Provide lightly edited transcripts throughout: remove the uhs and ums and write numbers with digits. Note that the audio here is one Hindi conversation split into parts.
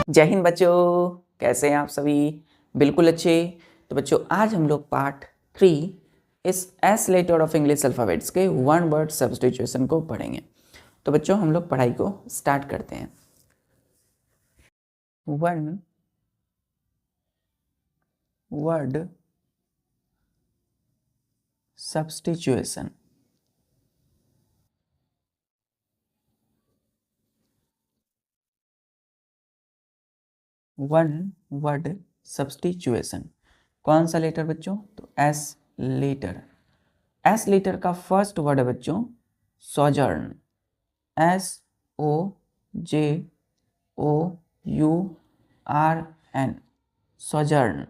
जय हिंद बच्चों, कैसे हैं आप सभी? बिल्कुल अच्छे। तो बच्चों आज हम लोग पार्ट 3 इस S letter of English alphabets के वन वर्ड सब्स्टिट्यूशन को पढ़ेंगे। तो बच्चों हम लोग पढ़ाई को स्टार्ट करते हैं। One word substitution. One word substitution कौन सा लेटर बच्चों? तो एस लेटर। एस लेटर का फर्स्ट वर्ड है बच्चों सोजर्न। SOJOURN। सोजर्न।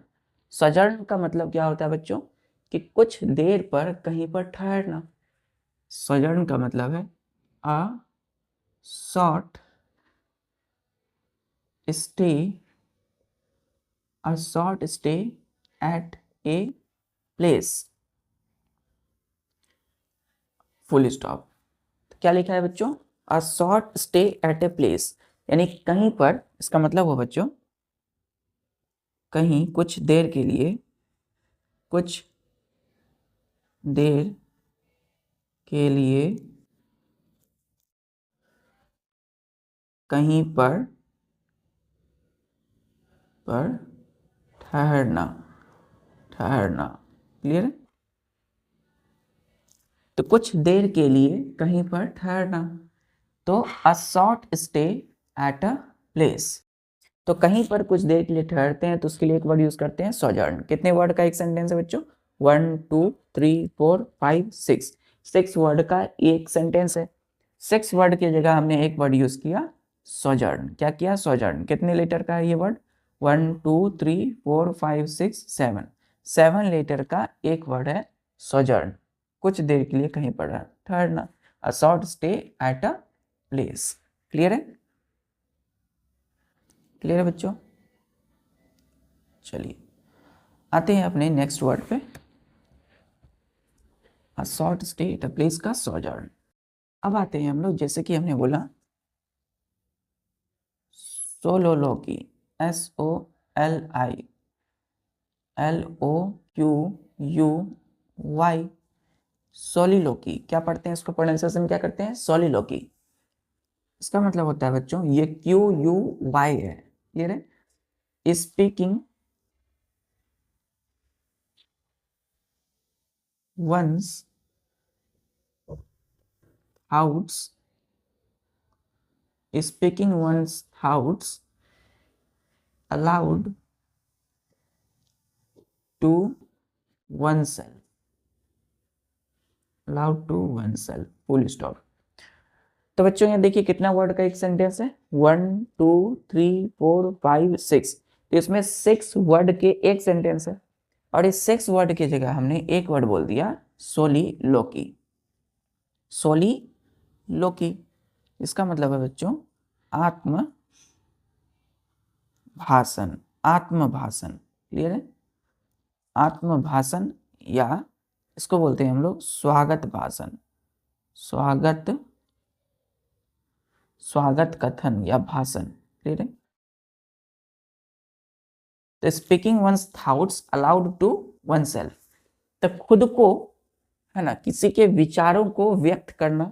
सोजर्न का मतलब क्या होता है बच्चों? कि कुछ देर पर कहीं पर ठहरना। सोजर्न का मतलब है a short stay, a short stay at a place. Full stop. क्या लिखा है बच्चों? A short stay at a place, यानी कहीं पर। इसका मतलब हो बच्चों कहीं कुछ देर के लिए, कुछ देर के लिए कहीं पर ठहरना। ठहरना क्लियर है? तो कुछ देर के लिए कहीं पर ठहरना, तो a short stay at a place. तो कहीं पर कुछ देर के लिए ठहरते हैं तो उसके लिए एक वर्ड यूज करते हैं सोजर्न। कितने वर्ड का एक सेंटेंस है बच्चों? 1 2 3 4 5 6। 6 वर्ड का एक सेंटेंस है। 6 वर्ड की जगह हमने एक वर्ड यूज किया सोजर्न। क्या किया? सोजर्न। कितने लेटर का है ये वर्ड? 1 2 3 4 5 6 7। 7 लेटर का एक वर्ड है सोजर्न। कुछ देर के लिए कहीं पर ठहरना, a short stay at a place. Clear है? क्लियर है बच्चों? चलिए आते हैं अपने नेक्स्ट वर्ड पे, a short stay at a place का सोजर्न। अब आते हैं हम लोग, जैसे कि हमने बोला सोलोलोकी, SOLILOQUY। सोलिलोकी क्या पढ़ते हैं? इसको प्रोनाउंसिएशन क्या करते हैं? सोलिलोकी। इसका मतलब होता है बच्चों ये QUY है। क्लियर है? Speaking one's thoughts, speaking one's thoughts aloud to oneself. Aloud to oneself. Full stop. तो बच्चों यहाँ देखिए कितना वर्ड का एक सेंटेंस है? 1 2 3 4 5 6। तो इसमें 6 वर्ड के एक सेंटेंस है, और इस 6 वर्ड की जगह हमने एक वर्ड बोल दिया सोली लोकी। सोली लोकी इसका मतलब है बच्चों आत्म भाषण। आत्म भाषण। क्लियर है? आत्म भाषण, या इसको बोलते हैं हम लोग स्वागत भाषण। स्वागत, स्वागत कथन या भाषण। क्लियर है? तो speaking one's thoughts aloud to oneself, तो खुद को, है ना, किसी के विचारों को व्यक्त करना,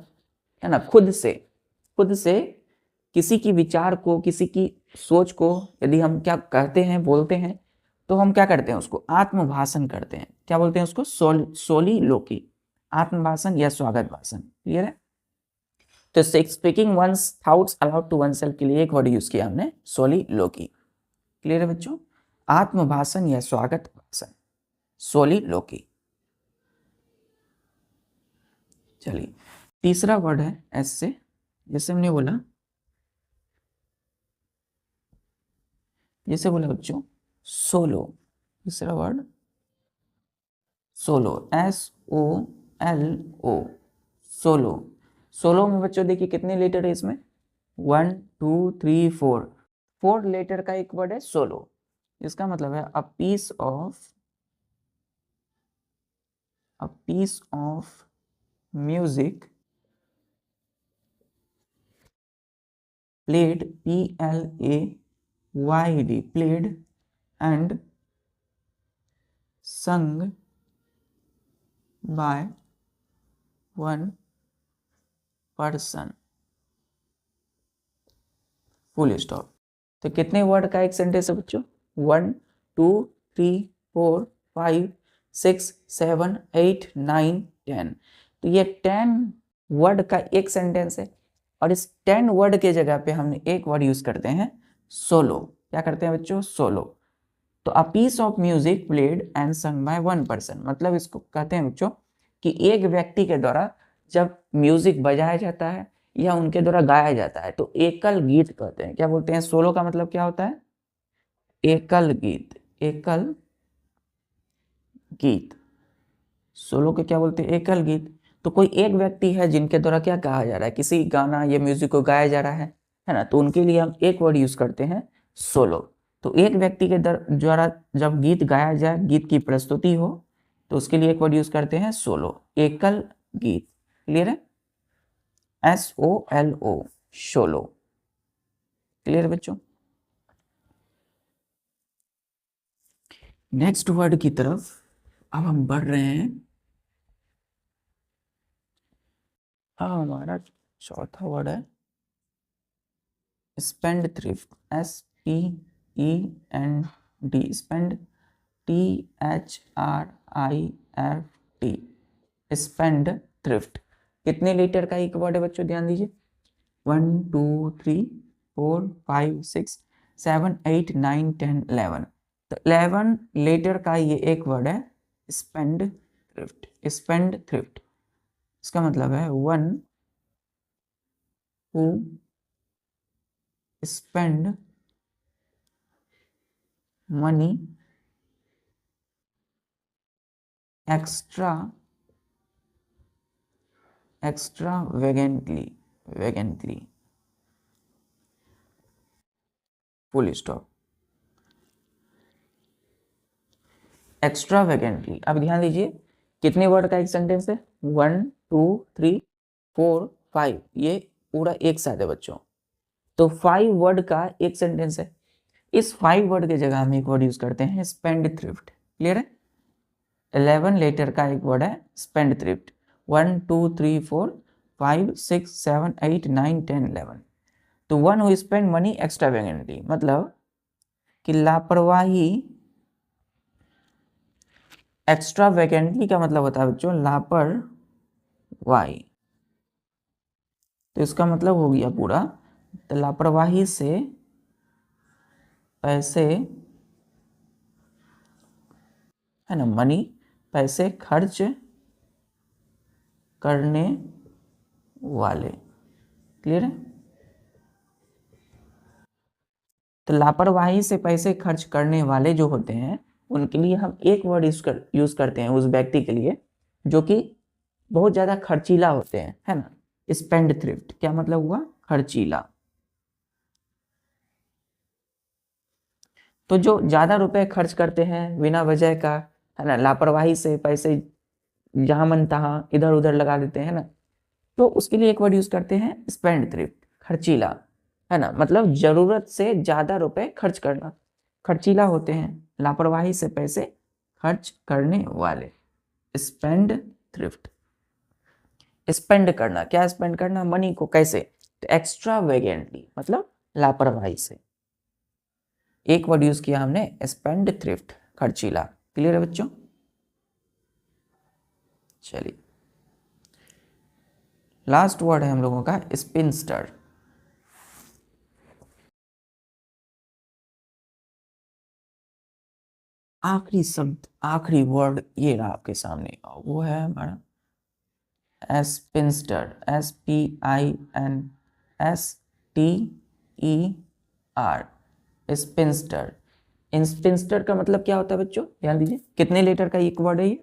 है ना, खुद से। खुद से किसी की विचार को, किसी की सोच को यदि हम क्या कहते हैं, बोलते हैं, तो हम क्या करते हैं? उसको आत्मभाषण करते हैं। क्या बोलते हैं उसको? सोली लोकी। आत्मभाषण या स्वागत भाषण। क्लियर है? तो speaking one's thoughts aloud to oneself के लिए एक वर्ड यूज किया हमने सोली लोकी। क्लियर है बच्चों? आत्मभाषण या स्वागत भाषण, सोली लोकी। चलिए तीसरा वर्ड है एस से, जैसे हमने बोला, जैसे बोला बच्चों सोलो। तीसरा word solo, SOLO। Solo. Solo में बच्चों देखिए कितने लेटर है इसमें? 1 2 3 4। 4 लेटर का एक वर्ड है सोलो। इसका मतलब है a piece of music played, PLAYED widely played and sung by one person, full stop. तो कितने वर्ड का एक सेंटेंस है बच्चों? 1 2 3 4 5 6 7 8 9 10। तो ये 10 वर्ड का एक सेंटेंस है, और इस 10 वर्ड के जगह पे हमने एक वर्ड यूज करते हैं सोलो। क्या करते हैं बच्चों? सोलो। तो a piece of music played and sung by one person, मतलब इसको कहते हैं बच्चों कि एक व्यक्ति के द्वारा जब म्यूजिक बजाया जाता है या उनके द्वारा गाया जाता है तो एकल गीत कहते हैं। क्या बोलते हैं? सोलो का मतलब क्या होता है? एकल गीत। एकल गीत, सोलो के क्या बोलते हैं? एकल गीत। तो कोई एक व्यक्ति है जिनके द्वारा क्या कहा जा रहा है, किसी गाना या म्यूजिक को गाया जा रहा है ना, तो उनके लिए हम एक वर्ड यूज करते हैं सोलो। तो एक व्यक्ति के द्वारा जब गीत गाया जाए, गीत की प्रस्तुति हो, तो उसके लिए एक वर्ड यूज करते हैं सोलो, एकल गीत। क्लियर है? SOLO, solo. क्लियर है बच्चों? नेक्स्ट वर्ड की तरफ अब हम बढ़ रहे हैं। हमारा चौथा वर्ड है spend thrift, SPEND, spend, THRIFT, spend thrift. कितने लीटर का एक वर्ड है बच्चों? ध्यान दीजिए। 1 2 3 4 5 6 7 8 9 10 11। तो 11 लीटर का ये एक वर्ड है स्पेंड थ्रिफ्ट। स्पेंड थ्रिफ्ट इसका मतलब है one who spend money extravagantly, full stop, extravagantly। अब ध्यान दीजिए कितने वर्ड का एक सेंटेंस है? 1 2 3 4 5, ये पूरा एक साथ है बच्चों। तो 5 वर्ड का एक सेंटेंस है। इस 5 वर्ड के जगह हम एक वर्ड यूज करते हैं स्पेंड थ्रिफ्ट। क्लियर है? 11 लेटर का एक वर्ड है स्पेंड थ्रिफ्ट। 1 2 3 4 5 6 7 8 9 10 11। तो वन हु स्पेंड मनी एक्स्ट्रावेगेंटली, मतलब कि लापरवाही। एक्स्ट्रावेगेंटली का मतलब होता है बच्चों लापरवाही। तो इसका मतलब हो गया पूरा, तो लापरवाही से पैसे, है ना, मनी, पैसे खर्च करने वाले। क्लियर है? तो लापरवाही से पैसे खर्च करने वाले जो होते हैं उनके लिए हम एक वर्ड यूज करते हैं उस व्यक्ति के लिए जो कि बहुत ज्यादा खर्चीला होते हैं, है ना। स्पेंड थ्रिफ्ट क्या मतलब हुआ? खर्चीला। तो जो ज्यादा रुपए खर्च करते हैं बिना वजह का, है ना, लापरवाही से पैसे जहां मन तहां इधर उधर लगा देते हैं ना, तो उसके लिए एक वर्ड यूज करते हैं स्पेंड थ्रिफ्ट, खर्चीला, है ना। मतलब जरूरत से ज्यादा रुपए खर्च करना, खर्चीला होते हैं, लापरवाही से पैसे खर्च करने वाले। स्पेंड थ्रिफ्ट, स्पेंड करना, क्या स्पेंड करना? मनी को। कैसे? तो एक्स्ट्रावेगेंटली मतलब लापरवाही से। एक वर्ड यूज किया हमने स्पेंड थ्रिफ्ट, खर्चीला। क्लियर है बच्चों? चलिए लास्ट वर्ड है हम लोगों का स्पिनस्टर। आखिरी शब्द, आखिरी वर्ड ये रहा आपके सामने, वो है हमारा स्पिनस्टर, SPINSTER, स्पिनस्टर। इन स्पिनस्टर का मतलब क्या होता है बच्चों? ध्यान दीजिए कितने लेटर का एक वर्ड है ये?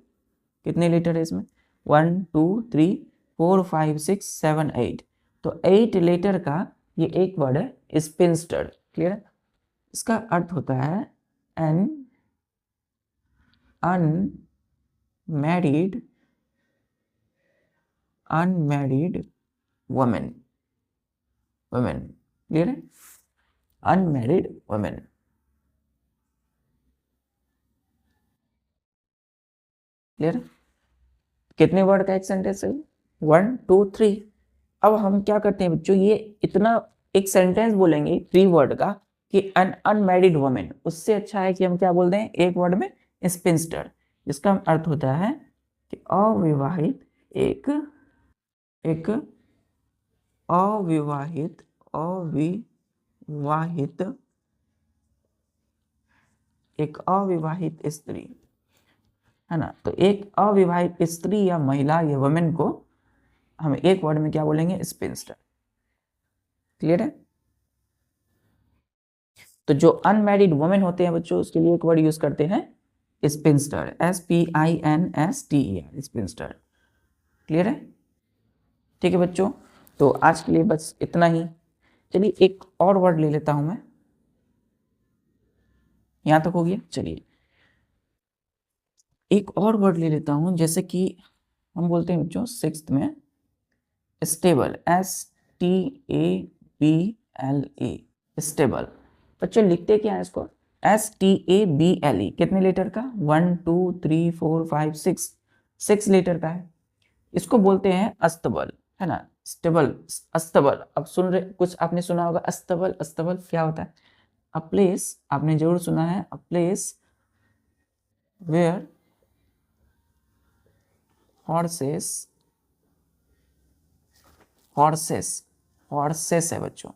कितने लेटर है इसमें? 1 2 3 4 5 6 7 8। तो 8 लेटर का ये एक वर्ड है स्पिनस्टर। क्लियर है? इसका अर्थ होता है an unmarried women. Women, clear है? Unmarried women. क्लियर? कितने वर्ड का एक सेंटेंस है? 1 2 3। अब हम क्या करते हैं बच्चों, ये इतना एक सेंटेंस बोलेंगे 3 वर्ड का कि अन अनमैरिड वुमेन, उससे अच्छा है कि हम क्या बोल दें एक वर्ड में स्पिंस्टर, जिसका अर्थ होता है कि अविवाहित, एक अविवाहित एक अविवाहित स्त्री, है ना। तो एक अविवाहित स्त्री या महिला या वुमेन को हम एक वर्ड में क्या बोलेंगे? स्पिंस्टर। क्लियर है? तो जो अनमैरिड वुमेन होते हैं बच्चों, उसके लिए एक वर्ड यूज करते हैं स्पिंस्टर, SPINSTER, स्पिंस्टर। क्लियर है? ठीक है बच्चों, तो आज के लिए बस इतना ही। चलिए एक और वर्ड ले लेता हूं मैं, यहां तक हो गया। चलिए एक और वर्ड ले लेता हूं, जैसे कि हम बोलते हैं बच्चों 6th में स्टेबल, STABLE, स्टेबल। बच्चों लिखते क्या है इसको? STABLE, कितने लेटर का? 1 2 3 4 5 6 लेटर का है। इसको बोलते हैं अस्तबल, है ना। स्टेबल, अस्तबल। अब सुन रहे, कुछ आपने सुना होगा अस्तबल। अस्तबल क्या होता है? अ प्लेस, आपने जरूर सुना है, अ प्लेस वेयर हॉर्सेस है बच्चों,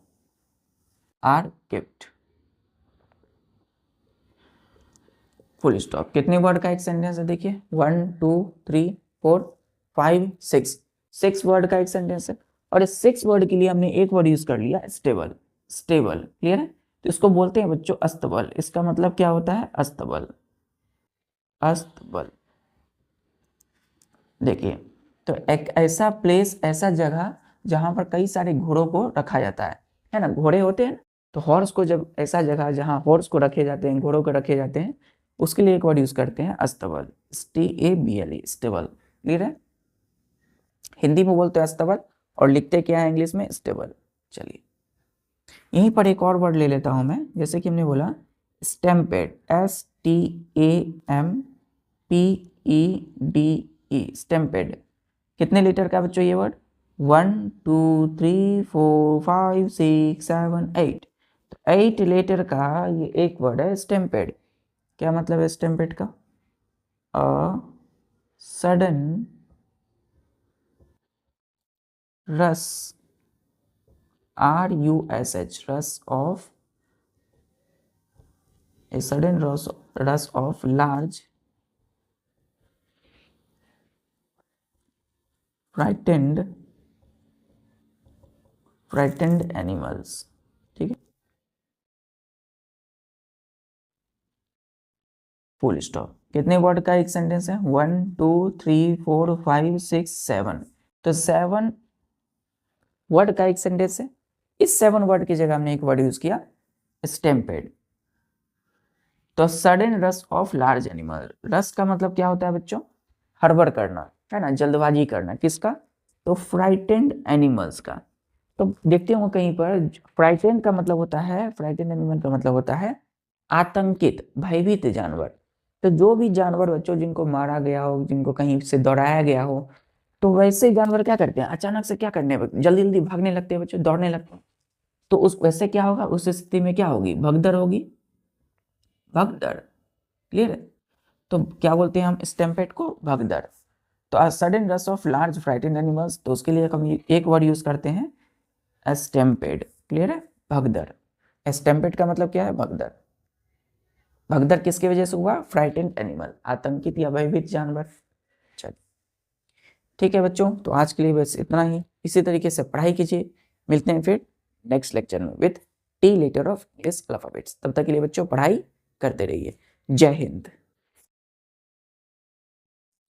आर केप्ट। Full stop. कितने वर्ड का एक सेंटेंस है? देखिए 1 2 3 4 5 6 वर्ड का एक सेंटेंस है, और इस 6 वर्ड के लिए हमने एक वर्ड यूज कर लिया स्टेबल। क्लियर है? तो इसको बोलते हैं बच्चों अस्तबल। इसका मतलब क्या होता है? अस्तबल। देखिए, तो एक ऐसा प्लेस, ऐसा जगह जहां पर कई सारे घोड़ों को रखा जाता है ना। घोड़े होते हैं, तो हॉर्स को, जब ऐसा जगह जहां हॉर्स को रखे जाते हैं, घोड़ों को रखे जाते हैं, उसके लिए एक वर्ड यूज करते हैं अस्तबल, STABLE, स्टेबल। क्लियर है? हिंदी में बोलते हैं अस्तबल, और लिखते क्या है इंग्लिश में? स्टेबल। चलिए यहीं पर एक और वर्ड ले लेता हूं मैं, जैसे कि हमने बोला स्टैम्पेड, STAMPEDE, स्टैम्पेड। कितने लीटर का बच्चों ये वर्ड? 1 2 3 4 5 6 7 8। तो 8 लीटर का ये एक वर्ड है स्टैम्पेड। क्या मतलब है स्टैम्पेड का? अ सडन रस, RUSH, रस of, a sudden rush of large frightened animals। ठीक है, फुल स्टॉप। कितने वर्ड का एक सेंटेंस है? 1 2 3 4 5 6 7। तो 7 वर्ड का एक सेंटेंस है। इस 7 वर्ड की जगह हमने एक वर्ड यूज किया स्टैम्पेड। तो sudden rush of large animal, rush का मतलब क्या होता है बच्चों? हड़बड़ करना, है ना, जल्दबाजी करना। किसका? तो फ्राइटेंड एनिमल्स का। तो देखते हो कहीं पर फ्राइटेंड का मतलब होता है, फ्राइटेंड एनिमल का मतलब होता है आतंकित, भयभीत जानवर। तो जो भी जानवर बच्चों जिनको मारा गया हो, जिनको कहीं से दौड़ाया गया हो, तो वैसे जानवर क्या करते हैं? अचानक से क्या करने, जल्दी जल्दी भागने लगते हैं बच्चों, दौड़ने लगते हैं। तो उस वैसे क्या होगा? उस स्थिति में क्या होगी? भगदड़ होगी, भगदड़। क्लियर है? तो क्या बोलते हैं हम स्टैम्पेड को? भगदड़। तो sudden rush of large frightened animals, तो उसके लिए हम एक वर्ड यूज करते हैं स्टैम्पेड। क्लियर है? भगदड़। स्टैम्पेड का मतलब क्या है? भगदड़। भगदड़ किसकी वजह से हुआ? फ्राइटेंड एनिमल, आतंकित या भयभीत जानवर। चलिए ठीक है बच्चों, तो आज के लिए बस इतना ही। इसी तरीके से पढ़ाई कीजिए। मिलते हैं फिर नेक्स्ट लेक्चर में with T letter of English alphabets. तब तक के लिए बच्चों पढ़ाई करते रहिए। जय हिंद।